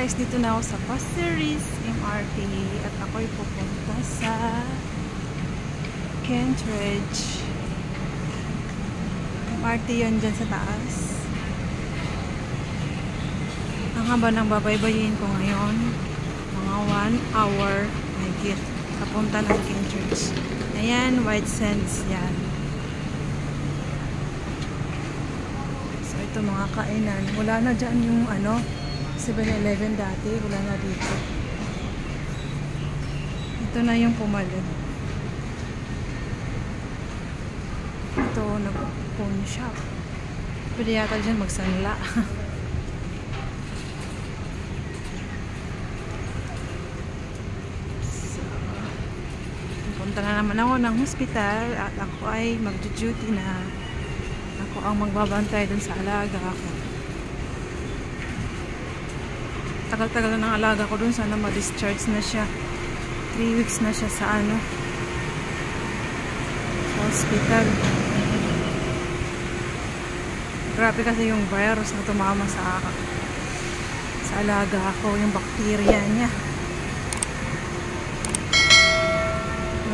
guys, dito na ako sa Pasir Ris MRT at ako'y pupunta sa Kentridge. MRT yun dyan sa taas. Ang haba ng babaybayin ko ngayon, mga 1 hour higit papunta ng Kentridge. Ayan, White Sands yan. So ito mga kainan, wala na dyan yung 7-Eleven dati, wala na dito. Ito na yung Pumalad. Ito, nag-phone shop. Pwede yata dyan magsanla. So, punta na naman ako ng hospital at ako ay mag-duty na. Ako ang magbabantay dun sa alaga ako. Tagal-tagal na ng alaga ko dun. Sana ma-discharge na siya. 3 weeks na siya sa hospital. Grabe kasi yung virus na tumama sa alaga ko. Yung bacteria niya.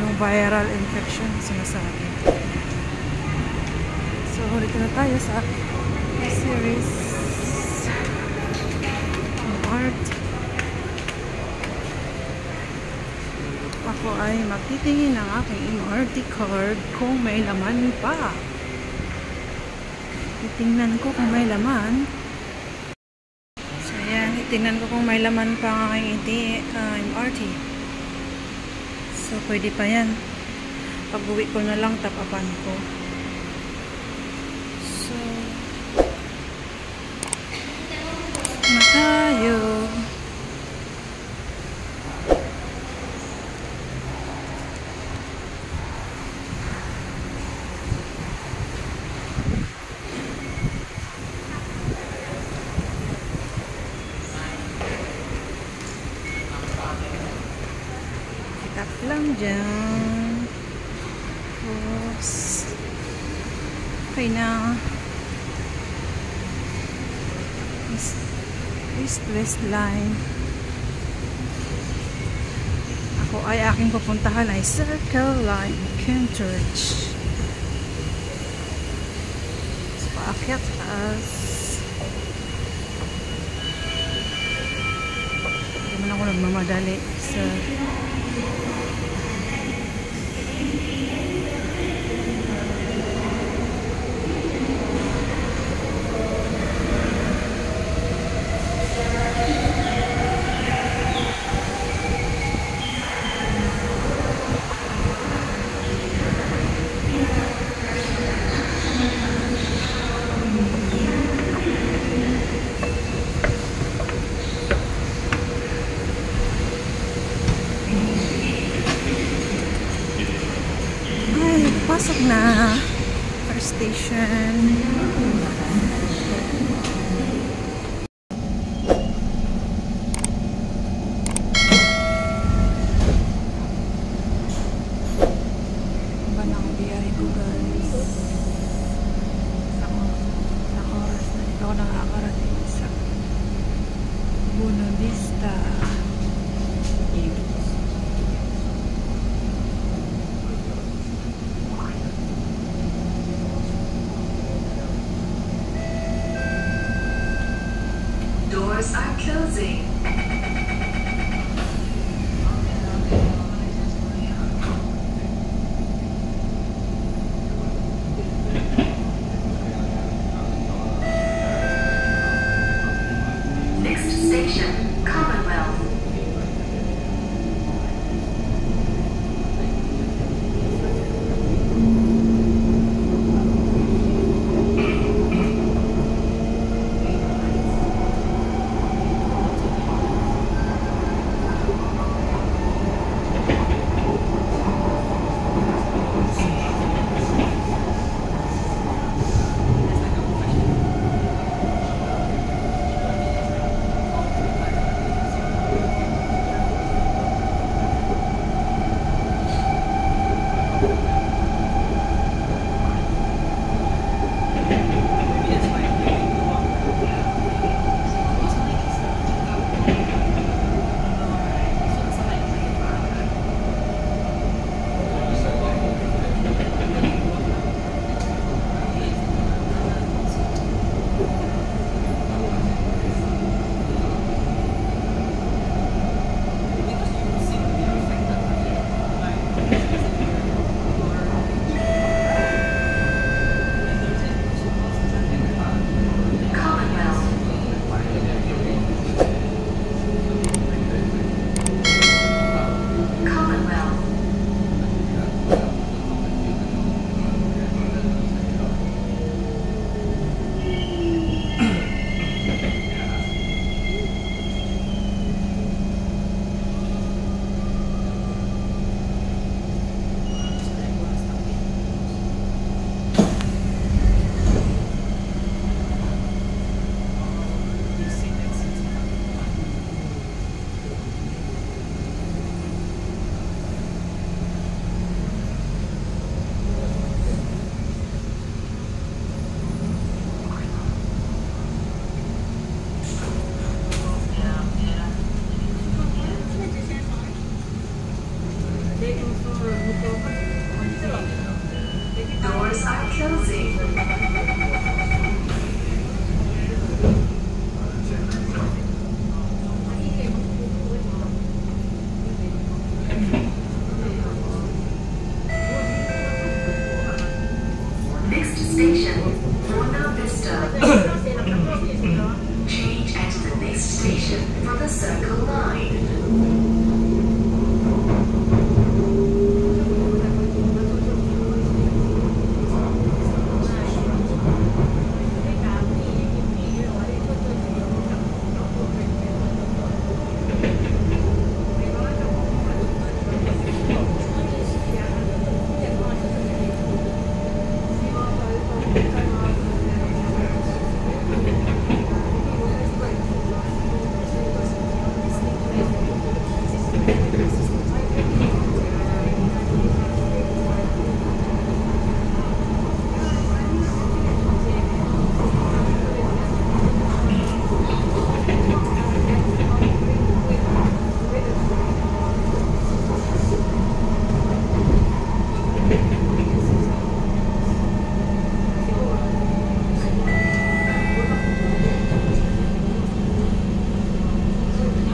Yung viral infection sinasabi. So, dito na tayo sa series art. Ako ay magtitingin ng aking MRT card kung may laman pa. Titingnan ko kung may laman. So yan, titingnan ko kung may laman pa ang aking MRT. So pwede pa yan. Pag uwi ko na lang tapapan ko. So na tayo. Tap lang dyan. Oops. Okay na. West line. Ako ay aking pupuntahan ay Circle Line Kentridge. So, paakyat taas. Hindi man ako nagmamadali sa pasok na first station. Iba na ang biyahe ko guys. Sa oras na ito ako nakakarating sa Buena Vista. Doors are closing. Next station, Commonwealth.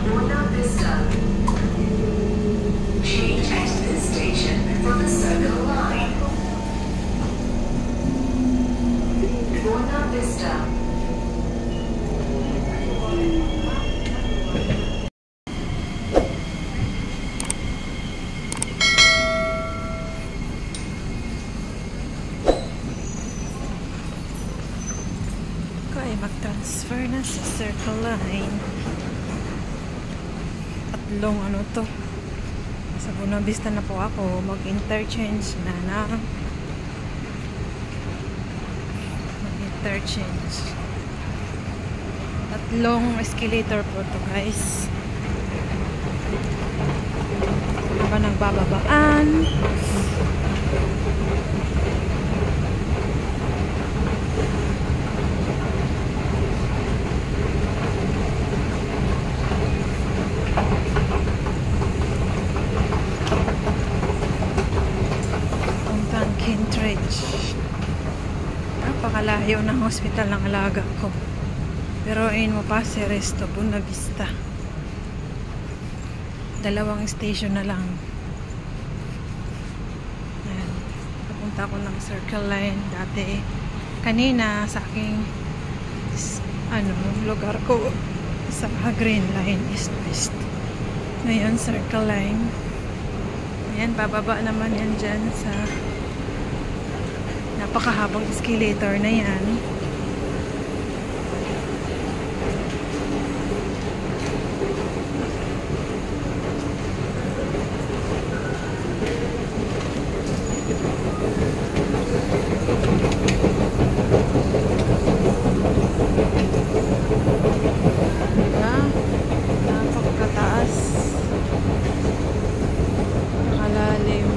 Buena Vista. Change at this station for the Circle Line. Buena Vista. Ko ay mag-transfer na sa Circle Line. Tatlong ano to. Sa Buena Vista na po ako. Mag-interchange na na. Mag-interchange. Tatlong escalator po to, guys. Habang nagbababaan. Puntang Kintridge. Napakalayo ng hospital ng alaga ko. Pero ayun mo pa si Resto Buena Vista. Dalawang station na lang. Ayan. Napunta ko ng Circle Line dati. Kanina sa aking lugar ko sa Green Line East West. Ngayon Circle Line. Ayan, bababa naman yan dyan sa napakahabang escalator na yan. Napakataas. Nakalalim.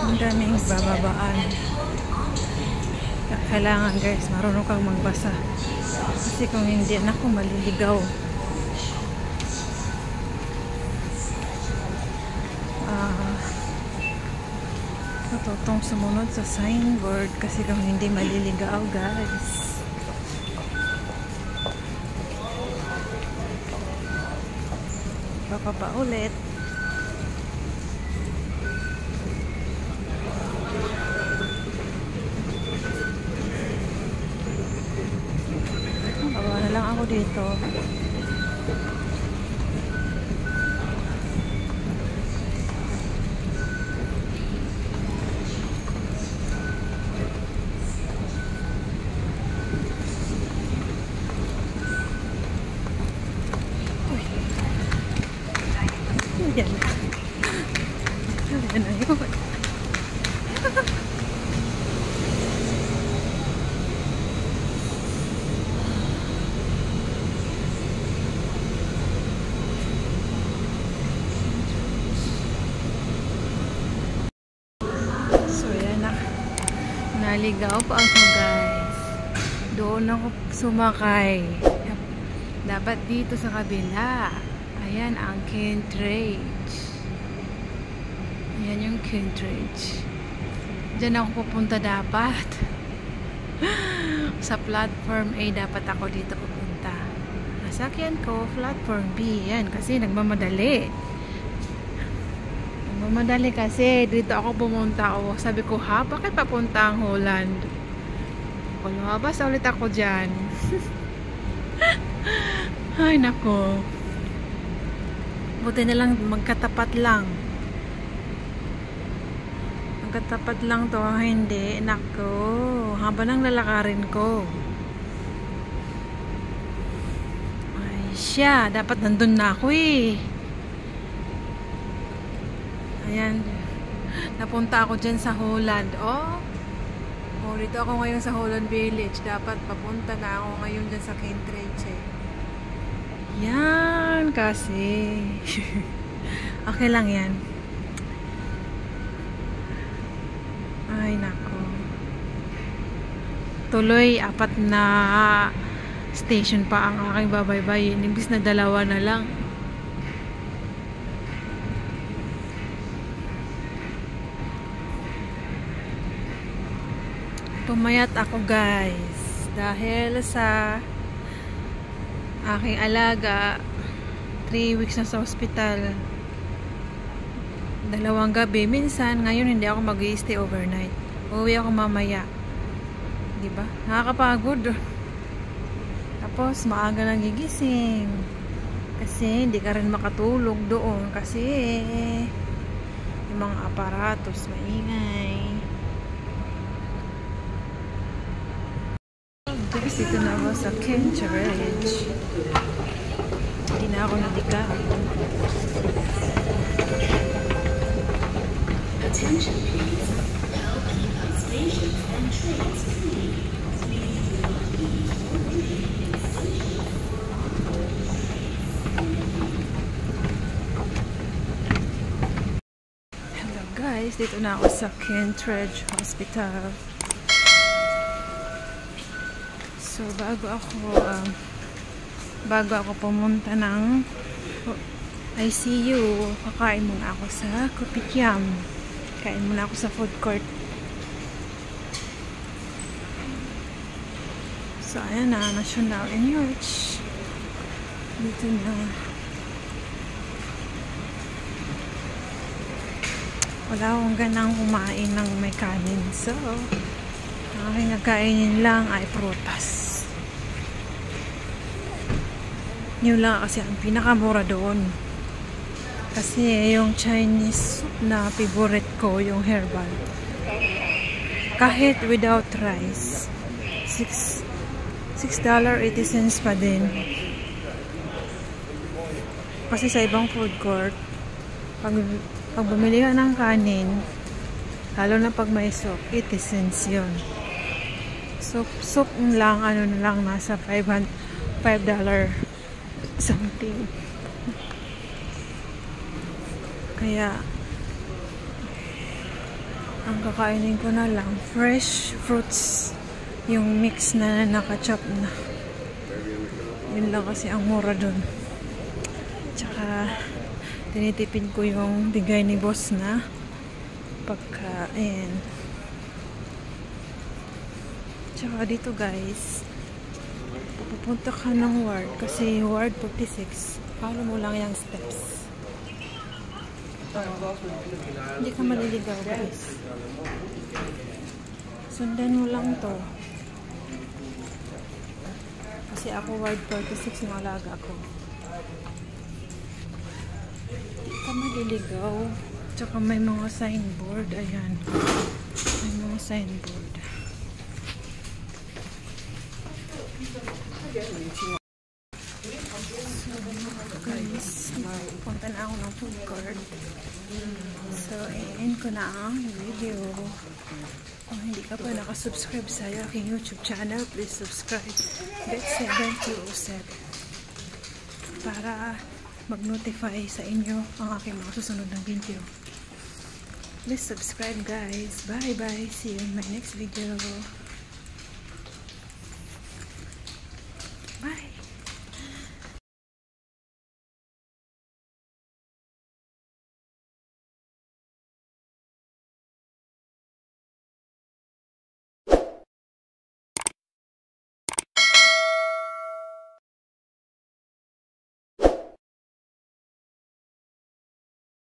Ang daming bababaan. Kailangan, guys, marunong kang magbasa. Kasi kung hindi, naku, maliligaw. Matutong sumunod sa signboard kasi kung hindi maliligaw, guys. Baka pa ulit. Baba na lang ako dito. Uy. Yan na. Yan na yun. Naligaw pa ako, guys. Doon ako sumakay. Dapat dito sa kabila. Ayan ang Kintridge. Ayan yung Kintridge. Diyan ako pupunta dapat. Sa platform A dapat ako dito pupunta. Sasakyan ko, platform B. Yan, kasi nagmamadali. Nagmamadali kasi dito ako pumunta. O, sabi ko, ha? Bakit papunta ang Holland? O, lumabas ulit ako dyan. Ay, nako. Buti na lang, magkatapat lang. Magkatapat lang to. Hindi, nako. Haba ng lalakarin ko. Ay, siya. Dapat nandun na ako eh. Ayan. Napunta ako dyan sa Holland. Oh, dito ako ngayon sa Holland Village. Dapat papunta na ako ngayon dyan sa Kintreche. Yan kasi. Okay lang yan. Ay nako. Tuloy 4 na station pa ang aking babaybayin. Imbis na 2 na lang. Pumayat ako guys. Dahil sa aking alaga 3 weeks na sa hospital, 2 gabi. Minsan, ngayon hindi ako mag-i-stay overnight. Uuwi ako mamaya. Diba? Nakakapagod. Tapos, maaga lang gigising. Kasi, hindi ka rin makatulog doon. Kasi, yung mga aparatos, maingay. Tapos, dito na ako sa Kintreche. Hindi na ako naligaw. Attention please. Help keep our stations and trains clean. Hello guys, dito na ako sa Kintreche Hospital. So bago ako pumunta ng ICU, kakain muna ako sa Kopitiam. Kain muna ako sa food court. So, ayan na, National Enrich. Dito na. Wala akong ganang kumain ng may kanin. So, ang aking nakainin lang ay prutas. Yun lang kasi ang pinakamura doon. Kasi yung Chinese soup na favorite ko, yung herbal. Kahit without rice, $6.80 pa din. Kasi sa ibang food court, pag bumili ka ng kanin, lalo na pag may soup, 80 cents yun. Soup lang, ano na lang, nasa $5 something. Kaya, ang kakainin ko na lang, fresh fruits, yung mix na nakachop na. Yun lang kasi ang mura dun. Tsaka, tinitipid ko yung bigay ni boss na pagkain. Tsaka dito guys, pupunta ka ng ward kasi ward 46. Follow mo lang yung steps. Hindi ka maliligaw guys. Sundan mo lang to. Kasi ako ward 46 yung alaga ko. Hindi ka maliligaw. Tsaka may mga signboard. Ayan. May mga signboard. Guys, punta na ako ng food court. So, i-end ko na ang video. Kung hindi ka pa nakasubscribe sa aking YouTube channel, please subscribe. Bet727 para mag-notify sa inyo ang aking mga susunod na video. Please subscribe guys. Bye bye. See you in my next video.